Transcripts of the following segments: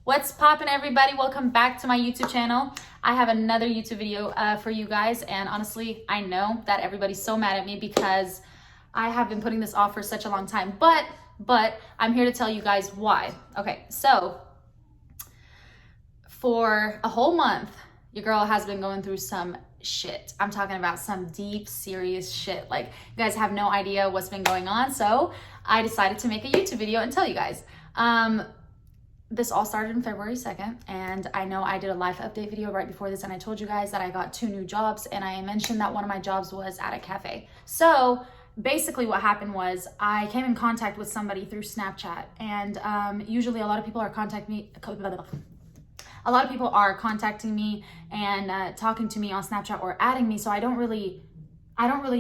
What's poppin', everybody? Welcome back to my YouTube channel. I have another YouTube video for you guys, and honestly, I know that everybody's so mad at me because I have been putting this off for such a long time, but I'm here to tell you guys why. Okay, so for a whole month, your girl has been going through some shit. I'm talking about some deep, serious shit. Like, you guys have no idea what's been going on, so I decided to make a YouTube video and tell you guys. This all started on February 2nd, and I know I did a life update video right before this, and I told you guys that I got 2 new jobs, and I mentioned that one of my jobs was at a cafe. So basically what happened was I came in contact with somebody through Snapchat, and usually a lot of people are contacting me and talking to me on Snapchat or adding me, so I don't really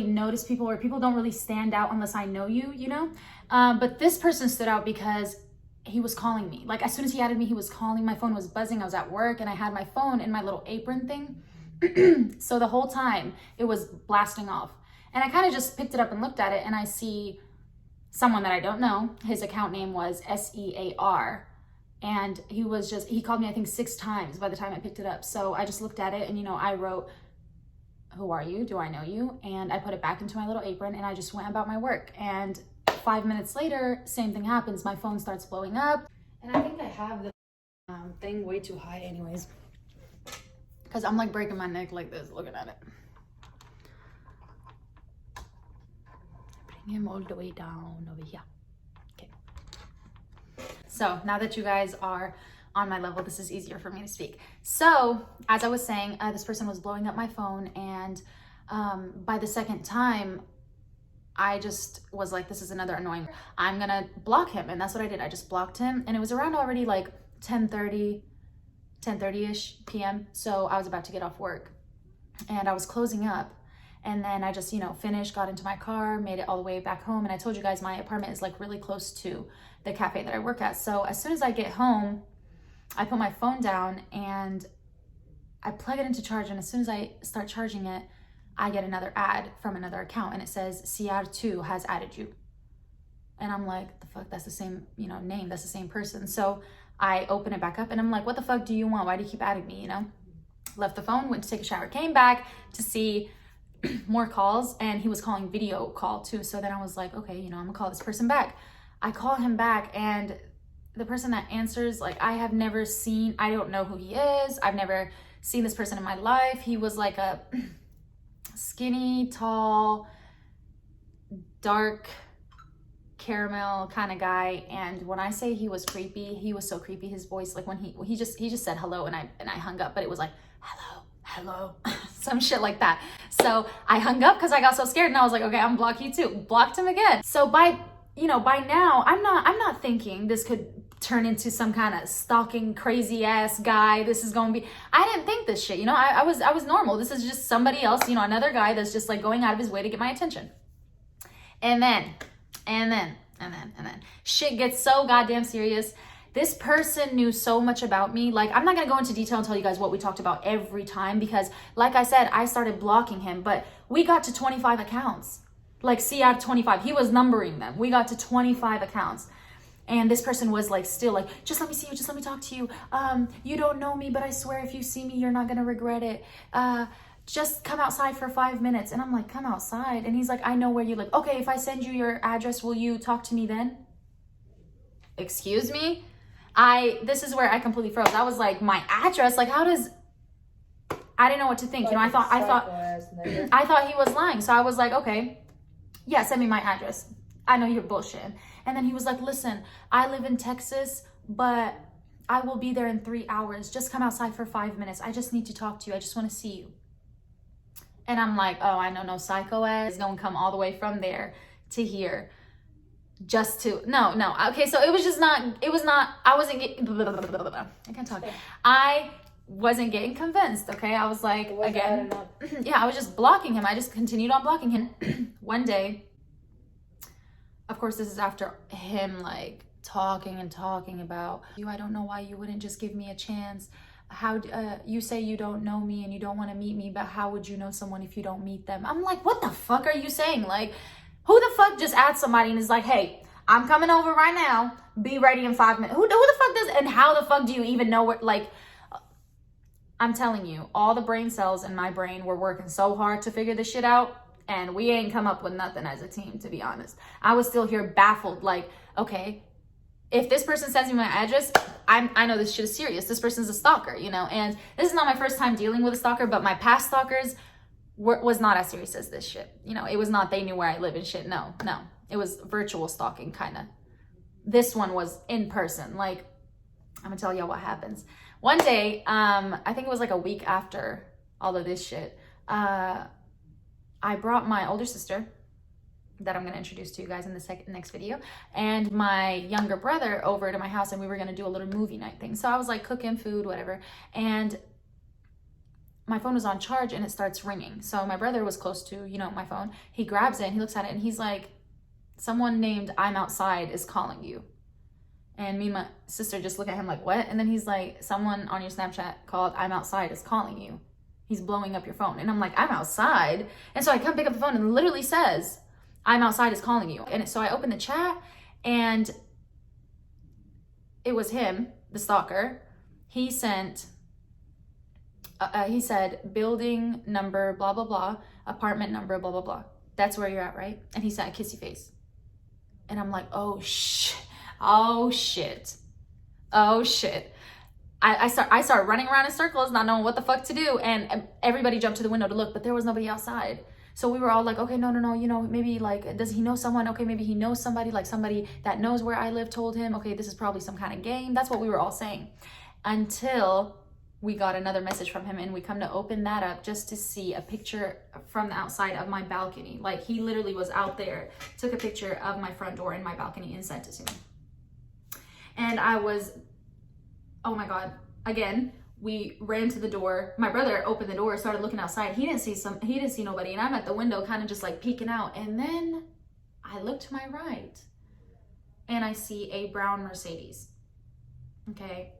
notice people, or people don't really stand out unless I know you, you know? But this person stood out because he was calling me. Like, as soon as he added me, he was calling. My phone was buzzing. I was at work and I had my phone in my little apron thing. So the whole time it was blasting off. And I kind of just picked it up and looked at it, and I see someone that I don't know. His account name was SEAR. And he called me, I think 6 times by the time I picked it up. So I just looked at it and, you know, I wrote, "Who are you? Do I know you?" And I put it back into my little apron and I just went about my work. And 5 minutes later, same thing happens. My phone starts blowing up. And I think I have the thing way too high anyways, because I'm like breaking my neck like this, looking at it. Bring him all the way down over here. Okay. So now that you guys are on my level, this is easier for me to speak. So as I was saying, this person was blowing up my phone, and by the second time, I just was like, this is another annoying. I'm gonna block him. And that's what I did. I just blocked him. And it was around already like 10:30-ish p.m. So I was about to get off work and I was closing up. And then I just, you know, finished, got into my car, made it all the way back home. And I told you guys my apartment is like really close to the cafe that I work at. So as soon as I get home, I put my phone down and I plug it into charge. And as soon as I start charging it, I get another ad from another account, and it says CR2 has added you. And I'm like, the fuck, that's the same, you know, name, that's the same person. So I open it back up and I'm like, what the fuck do you want? Why do you keep adding me, you know? Left the phone, went to take a shower, came back to see more calls, and he was calling video call too. So then I was like, okay, you know, I'm gonna call this person back. I call him back, and the person that answers, like, I don't know who he is. I've never seen this person in my life. He was like a skinny, tall, dark caramel kind of guy. And when I say he was creepy, he was so creepy. His voice, like when he just said hello, and I hung up, but it was like hello some shit like that. So I hung up because I got so scared, and I was like, okay, I'm block you too. Blocked him again. So by now, I'm not thinking this could turn into some kind of stalking crazy ass guy. This is gonna be, I didn't think this shit, you know. I was normal. This is just somebody else, you know, another guy that's just like going out of his way to get my attention. And then shit gets so goddamn serious. This person knew so much about me. Like, I'm not gonna go into detail and tell you guys what we talked about every time, because like I said, I started blocking him, but we got to 25 accounts. Like, see, out of 25, he was numbering them. We got to 25 accounts. And this person was like, still like, just let me see you, just let me talk to you. You don't know me, but I swear if you see me, you're not gonna regret it. Just come outside for 5 minutes. And I'm like, come outside? And he's like, I know where you live. Okay, if I send you your address, will you talk to me then? Excuse me? This is where I completely froze. I was like, my address? Like, I didn't know what to think. You know, I thought he was lying. So I was like, okay, yeah, send me my address. I know you're bullshitting. And then he was like, listen, I live in Texas, but I will be there in 3 hours. Just come outside for 5 minutes. I just need to talk to you. I just want to see you. And I'm like, oh, I know no psycho ass is going to come all the way from there to here just to, no. Okay, so I wasn't getting convinced, okay? I was like, again, yeah, I was just blocking him. I just continued on blocking him. One day, of course, this is after him like talking about you. I don't know why you wouldn't just give me a chance. How you say you don't know me and you don't want to meet me, but how would you know someone if you don't meet them? I'm like, what the fuck are you saying? Like, who the fuck just adds somebody and is like, hey, I'm coming over right now. Be ready in 5 minutes. Who the fuck does, and how the fuck do you even know where, like, I'm telling you, all the brain cells in my brain were working so hard to figure this shit out, and we ain't come up with nothing as a team, to be honest. I was still here baffled, like, okay, if this person sends me my address, I know this shit is serious. This person's a stalker, you know? And this is not my first time dealing with a stalker, but my past stalkers was not as serious as this shit. You know, it was not they knew where I live and shit. No. It was virtual stalking, kind of. This one was in person. Like, I'm gonna tell y'all what happens. One day, I think it was like a week after all of this shit, I brought my older sister, that I'm going to introduce to you guys in the next video, and my younger brother over to my house, and we were going to do a little movie night thing. So I was like cooking food, whatever, and my phone was on charge and it starts ringing. So my brother was close to, you know, my phone. He grabs it and he looks at it and he's like, someone named I'm outside is calling you. And me and my sister just look at him like, what? And then he's like, someone on your Snapchat called I'm outside is calling you. He's blowing up your phone. And I'm like, I'm outside? And so I come pick up the phone and it literally says, I'm outside is calling you. And so I opened the chat and it was him, the stalker. He sent, he said, building number, blah, blah, blah, apartment number, blah, blah, blah. That's where you're at, right? And he sent a kissy face. And I'm like, oh shit. I start running around in circles, not knowing what the fuck to do. And everybody jumped to the window to look, but there was nobody outside. So we were all like, okay, no, you know, maybe like, does he know someone? Okay, maybe he knows somebody, like somebody that knows where I live told him, okay, this is probably some kind of game. That's what we were all saying. Until we got another message from him and we come to open that up just to see a picture from the outside of my balcony. Like he literally was out there, took a picture of my front door and my balcony and sent it to me. And I was, oh my God, again, we ran to the door. My brother opened the door, started looking outside. He didn't see nobody. And I'm at the window kind of just like peeking out. And then I look to my right and I see a brown Mercedes. Okay.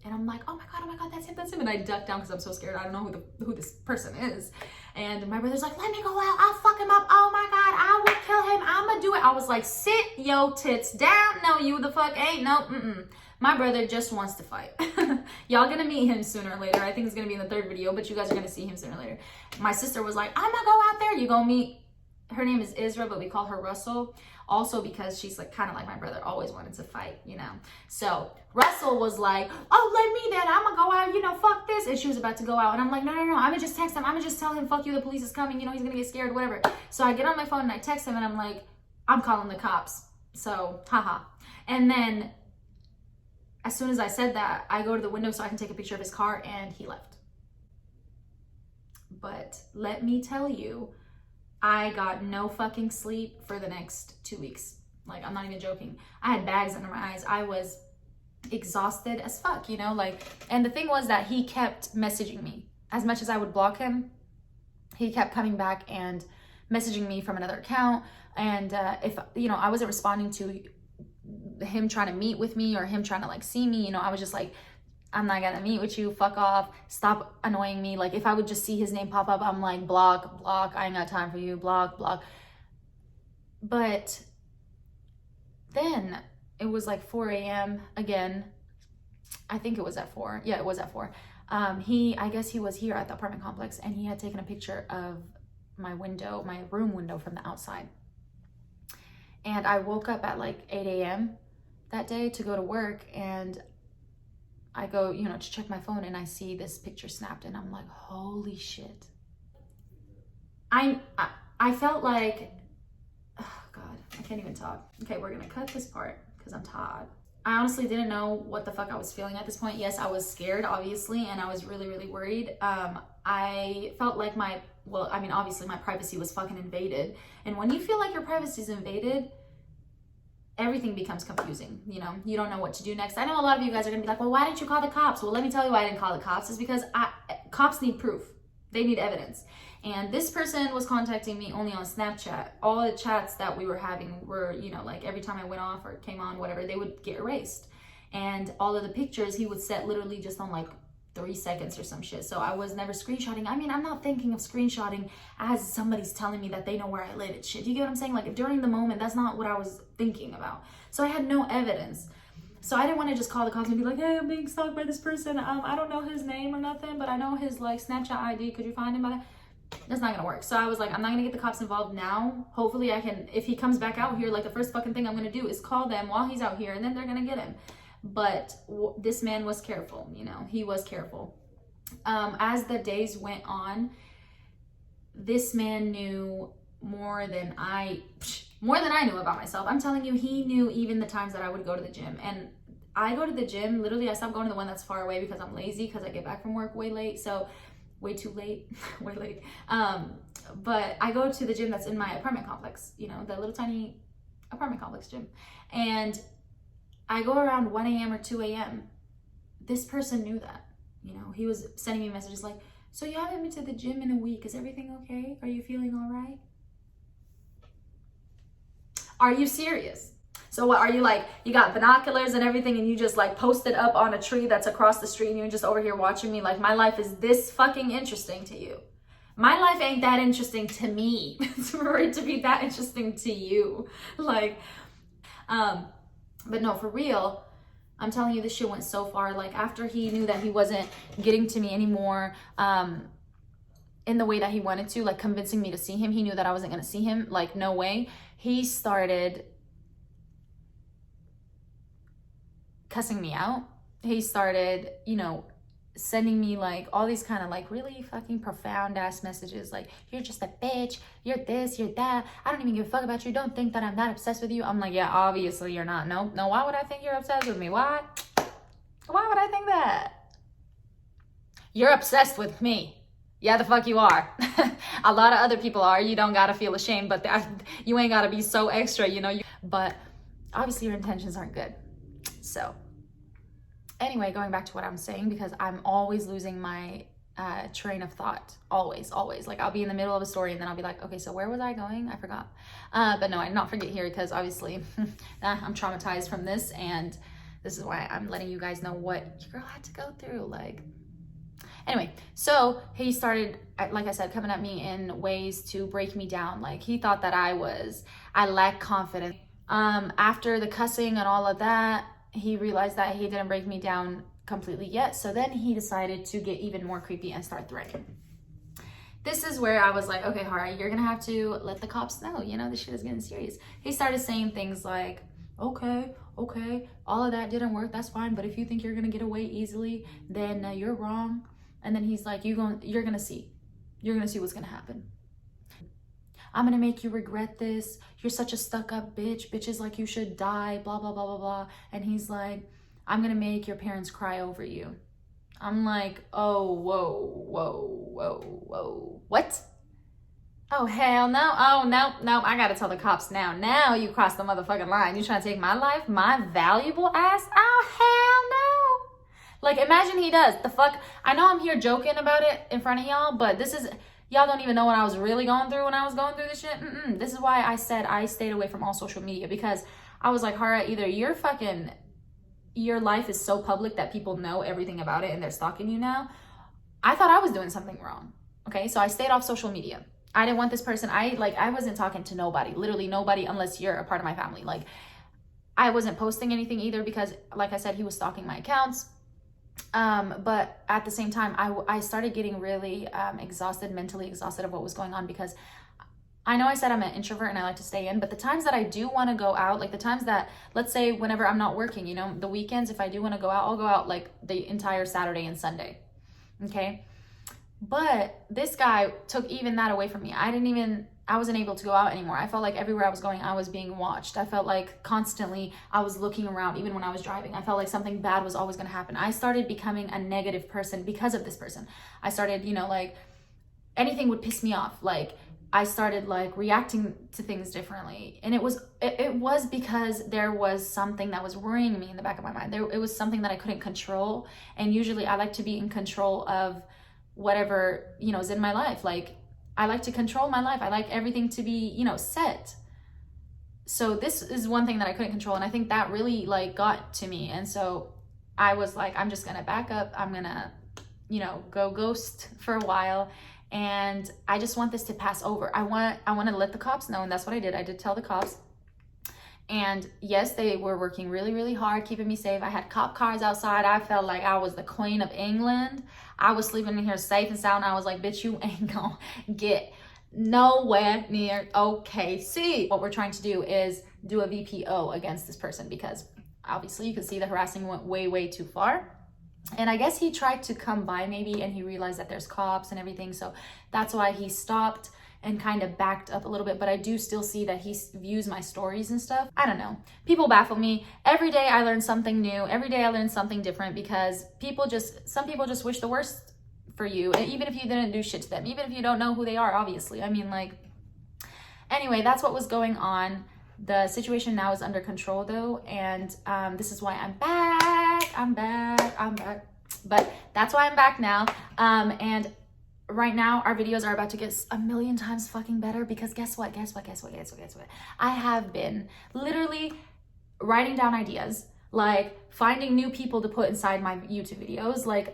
And I'm like, oh my God, that's him. And I duck down because I'm so scared. I don't know who this person is. And my brother's like, let me go out. I'll fuck him up. Oh my God, I will kill him. I'm gonna do it. I was like, sit yo tits down. No, you the fuck ain't. No, My brother just wants to fight. Y'all gonna meet him sooner or later. I think it's gonna be in the third video, but you guys are gonna see him sooner or later. My sister was like, I'm gonna go out there. You gonna meet, her name is Isra, but we call her Russell. Also because she's like kind of like my brother, always wanted to fight, you know. So Russell was like, oh, let me then. I'm gonna go out, you know, fuck this. And she was about to go out. And I'm like, no. I'm gonna just text him. I'm gonna just tell him, fuck you, the police is coming. You know, he's gonna get scared, whatever. So I get on my phone and I text him and I'm like, I'm calling the cops. So, haha. And then as soon as I said that, I go to the window so I can take a picture of his car and he left. But let me tell you, I got no fucking sleep for the next 2 weeks. Like, I'm not even joking. I had bags under my eyes. I was exhausted as fuck, you know, like, and the thing was that he kept messaging me. As much as I would block him, he kept coming back and messaging me from another account. And if, you know, I wasn't responding to him trying to meet with me or him trying to like see me, you know, I was just like, I'm not gonna meet with you, fuck off, stop annoying me. Like if I would just see his name pop up, I'm like, block, I ain't got time for you, block. But then it was like 4 a.m. again. I think it was at 4. Yeah, it was at 4. I guess he was here at the apartment complex and he had taken a picture of my window, my room window from the outside. And I woke up at like 8 a.m. that day to go to work, and I go, you know, to check my phone and I see this picture snapped and I'm like, holy shit. I felt like, oh God, I can't even talk. Okay, we're gonna cut this part because I'm tired. I honestly didn't know what the fuck I was feeling at this point. Yes, I was scared, obviously, and I was really, really worried. I felt like obviously my privacy was fucking invaded. And when you feel like your privacy is invaded, everything becomes confusing, you know? You don't know what to do next. I know a lot of you guys are gonna be like, well, why didn't you call the cops? Well, let me tell you why I didn't call the cops. It's because cops need proof. They need evidence. And this person was contacting me only on Snapchat. All the chats that we were having were, you know, like every time I went off or came on, whatever, they would get erased. And all of the pictures he would set literally just on like 3 seconds or some shit. So I was never screenshotting. I mean, I'm not thinking of screenshotting as somebody's telling me that they know where I live and shit. Do you get what I'm saying? Like during the moment, that's not what I was thinking about. So I had no evidence. So I didn't want to just call the cops and be like, hey, I'm being stalked by this person. I don't know his name or nothing, but I know his like Snapchat ID. Could you find him by that? That's not gonna work. So I was like, I'm not gonna get the cops involved now. Hopefully I can, if he comes back out here, like the first fucking thing I'm gonna do is call them while he's out here, and then they're gonna get him. But this man was careful, you know, he was careful. As the days went on, this man knew more than I knew about myself. I'm telling you, he knew even the times that I would go to the gym. And I go to the gym, literally I stopped going to the one that's far away because I'm lazy, because I get back from work way late. So way too late, way late. But I go to the gym that's in my apartment complex, you know, the little tiny apartment complex gym. And I go around 1 a.m. or 2 a.m. This person knew that, you know, he was sending me messages like, so you haven't been to the gym in a week. Is everything okay? Are you feeling all right? Are you serious? So what, are you like, you got binoculars and everything and you just like posted up on a tree that's across the street and you're just over here watching me? Like, my life is this fucking interesting to you. My life ain't that interesting to me for it to be that interesting to you. Like, but no, for real, I'm telling you, this shit went so far. Like, after he knew that he wasn't getting to me anymore, in the way that he wanted to, like convincing me to see him, he knew that I wasn't going to see him. Like, no way. He started cussing me out. He started, you know, sending me like all these kind of like really fucking profound ass messages like, you're just a bitch, you're this, you're that, I don't even give a fuck about you, don't think that I'm that obsessed with you. I'm like, yeah, obviously you're not. No, why would I think you're obsessed with me? Why would I think that? You're obsessed with me. Yeah, the fuck you are. A lot of other people are. You don't gotta feel ashamed, but you ain't gotta be so extra, you know. But obviously your intentions aren't good. So anyway, going back to what I'm saying, because I'm always losing my train of thought. Always. Like, I'll be in the middle of a story and then I'll be like, okay, so where was I going? I forgot. But no, I did not forget here, because obviously I'm traumatized from this, and this is why I'm letting you guys know what your girl had to go through. Like, anyway, so he started, like I said, coming at me in ways to break me down. Like, he thought that I lacked confidence. After the cussing and all of that, he realized that he didn't break me down completely yet. So then he decided to get even more creepy and start threatening. This is where I was like, okay, Hara, you're gonna have to let the cops know, you know, this shit is getting serious. He started saying things like, okay, all of that didn't work, that's fine, but if you think you're gonna get away easily, then you're wrong. And then he's like, you're gonna see what's gonna happen. I'm gonna make you regret this. You're such a stuck-up bitch. Bitches like you should die, blah, blah, blah, blah, blah. And he's like, I'm gonna make your parents cry over you. I'm like, oh, whoa. What? Oh, hell no. Oh, no. I gotta tell the cops now. Now you crossed the motherfucking line. You trying to take my life? My valuable ass? Oh, hell no. Like, imagine he does. The fuck? I know I'm here joking about it in front of y'all, but this is... Y'all don't even know what I was really going through when I was going through this shit. This is why I said I stayed away from all social media, because I was like, Hara, either your life is so public that people know everything about it and they're stalking you now. I thought I was doing something wrong. Okay, so I stayed off social media. I didn't want this person. I wasn't talking to nobody, literally nobody, unless you're a part of my family. Like, I wasn't posting anything either, because like I said, he was stalking my accounts. But at the same time, I started getting really mentally exhausted of what was going on, because I know I said I'm an introvert and I like to stay in, but the times that I do want to go out, like the times that, let's say whenever I'm not working, you know, the weekends, if I do want to go out, I'll go out like the entire Saturday and Sunday. Okay. But this guy took even that away from me. I wasn't able to go out anymore. I felt like everywhere I was going, I was being watched. I felt like constantly I was looking around, even when I was driving. I felt like something bad was always going to happen. I started becoming a negative person because of this person. I started, you know, like anything would piss me off. Like, I started like reacting to things differently. And it was because there was something that was worrying me in the back of my mind. It was something that I couldn't control. And usually I like to be in control of whatever, you know, is in my life. Like, I like to control my life. I like everything to be, you know, set. So this is one thing that I couldn't control. And I think that really like got to me. And so I was like, I'm just going to back up. I'm going to you know, go ghost for a while. And I just want this to pass over. I want to let the cops know, and that's what I did. I did tell the cops. And yes, they were working really, really hard, keeping me safe. I had cop cars outside. I felt like I was the Queen of England. I was sleeping in here safe and sound. I was like, bitch, you ain't gonna get nowhere near OKC. What we're trying to do is do a VPO against this person, because obviously you can see the harassing went way, way too far. And I guess he tried to come by maybe, and he realized that there's cops and everything. So that's why he stopped and kind of backed up a little bit. But I do still see that he views my stories and stuff. I don't know. People baffle me. Every day I learn something new. Every day I learn something different, because some people just wish the worst for you. And even if you didn't do shit to them, even if you don't know who they are, obviously. I mean, like, anyway, that's what was going on. The situation now is under control though, and this is why I'm back. I'm back. But that's why I'm back now. And right now our videos are about to get a million times fucking better, because guess what? I have been literally writing down ideas, like finding new people to put inside my YouTube videos, like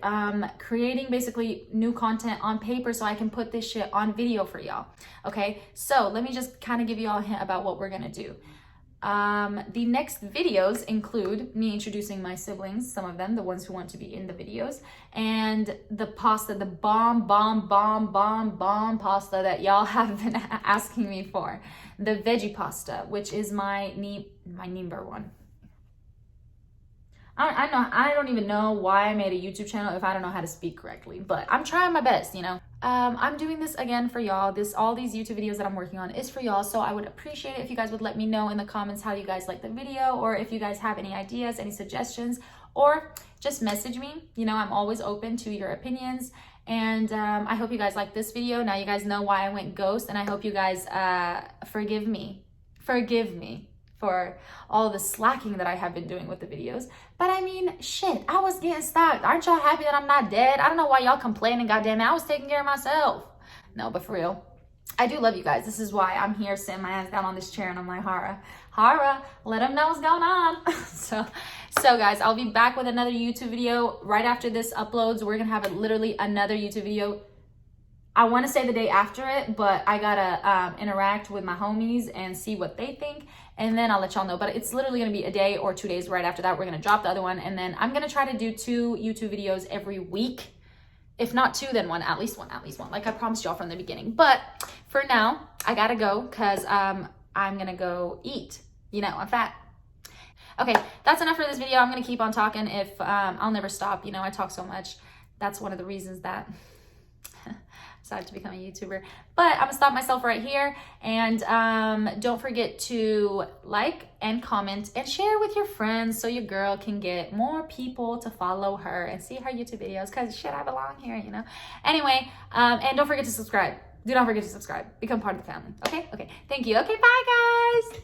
creating basically new content on paper so I can put this shit on video for y'all. Okay, so let me just kind of give you all a hint about what we're gonna do. The next videos include me introducing my siblings, some of them, the ones who want to be in the videos, and the pasta, the bomb pasta that y'all have been asking me for, the veggie pasta, which is my number one. I don't even know why I made a YouTube channel if I don't know how to speak correctly, but I'm trying my best, you know. I'm doing this again for y'all. All these YouTube videos that I'm working on is for y'all, so I would appreciate it if you guys would let me know in the comments how you guys like the video, or if you guys have any ideas, any suggestions, or just message me. You know, I'm always open to your opinions. And I hope you guys like this video. Now you guys know why I went ghost, and I hope you guys forgive me for all the slacking that I have been doing with the videos. But I mean, shit, I was getting stalked. Aren't y'all happy that I'm not dead? I don't know why y'all complaining, goddamn it. I was taking care of myself. No, but for real, I do love you guys. This is why I'm here sitting my ass down on this chair and I'm like, Hara, let them know what's going on. so guys, I'll be back with another YouTube video right after this uploads. We're gonna have literally another YouTube video. I want to say the day after it, but I gotta interact with my homies and see what they think, and then I'll let y'all know. But it's literally gonna be a day or 2 days right after that. We're gonna drop the other one, and then I'm gonna try to do 2 YouTube videos every week. If not 2, then one, at least one, like I promised y'all from the beginning. But for now, I gotta go, because I'm gonna go eat. You know, I'm fat. Okay, that's enough for this video. I'm gonna keep on talking. If I'll never stop. You know, I talk so much. That's one of the reasons that decided to become a YouTuber. But I'm gonna stop myself right here, and don't forget to like and comment and share with your friends, so your girl can get more people to follow her and see her YouTube videos, because shit, I belong here, you know. Anyway, and don't forget to subscribe. Do not forget to subscribe. Become part of the family. Okay, thank you. Okay, bye guys.